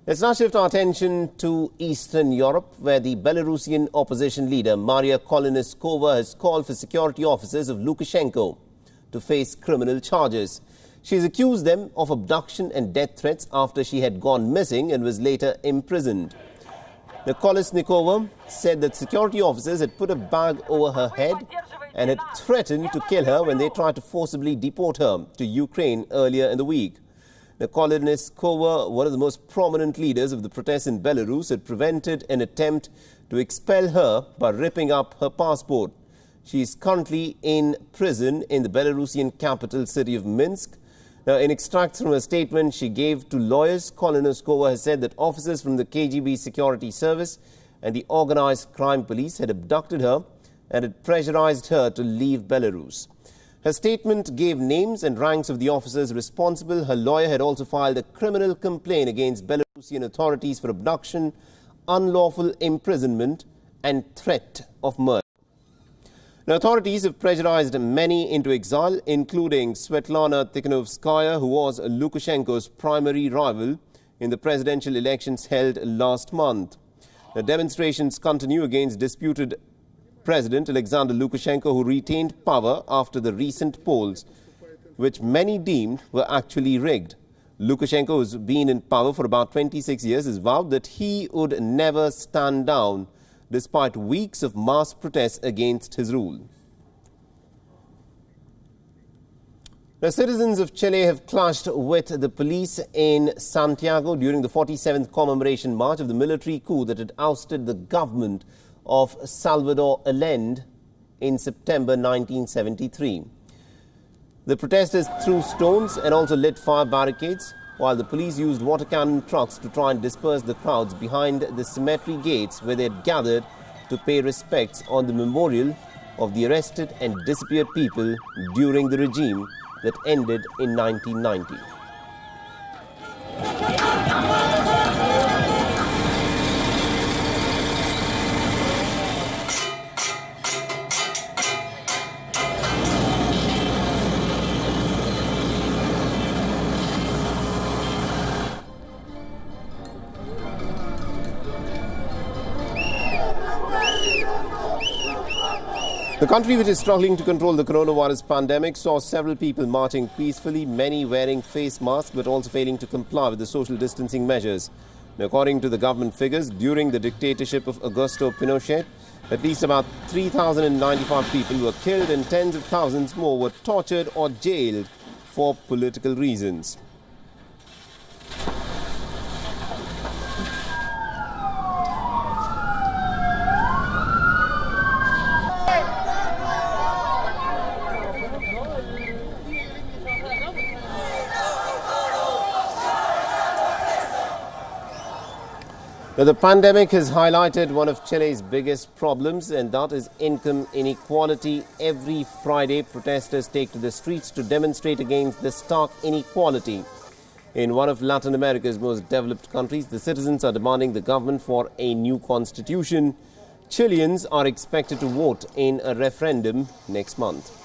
Let's now shift our attention to Eastern Europe, where the Belarusian opposition leader Maria Kolesnikova has called for security officers of Lukashenko to face criminal charges. She has accused them of abduction and death threats after she had gone missing and was later imprisoned. The Kolesnikova said that security officers had put a bag over her head and had threatened to kill her when they tried to forcibly deport her to Ukraine earlier in the week. The Kolesnikova, one of the most prominent leaders of the protests in Belarus, had prevented an attempt to expel her by ripping up her passport. She is currently in prison in the Belarusian capital city of Minsk. Now, in extracts from a statement she gave to lawyers, Kolesnikova has said that officers from the KGB security service and the organized crime police had abducted her and had pressurized her to leave Belarus. Her statement gave names and ranks of the officers responsible. Her lawyer had also filed a criminal complaint against Belarusian authorities for abduction, unlawful imprisonment and threat of murder. Now, authorities have pressurized many into exile, including Svetlana Tikhanovskaya, who was Lukashenko's primary rival in the presidential elections held last month. The demonstrations continue against disputed President Alexander Lukashenko, who retained power after the recent polls, which many deemed were actually rigged. Lukashenko, who's been in power for about 26 years, has vowed that he would never stand down, despite weeks of mass protests against his rule. The citizens of Chile have clashed with the police in Santiago during the 47th commemoration march of the military coup that had ousted the government of Salvador Allende in September 1973. The protesters threw stones and also lit fire barricades, while the police used water cannon trucks to try and disperse the crowds behind the cemetery gates where they had gathered to pay respects on the memorial of the arrested and disappeared people during the regime that ended in 1990. The country, which is struggling to control the coronavirus pandemic, saw several people marching peacefully, many wearing face masks but also failing to comply with the social distancing measures. Now, according to the government figures, during the dictatorship of Augusto Pinochet, at least about 3,095 people were killed and tens of thousands more were tortured or jailed for political reasons. Now, the pandemic has highlighted one of Chile's biggest problems, and that is income inequality. Every Friday, protesters take to the streets to demonstrate against the stark inequality. In one of Latin America's most developed countries, the citizens are demanding the government for a new constitution. Chileans are expected to vote in a referendum next month.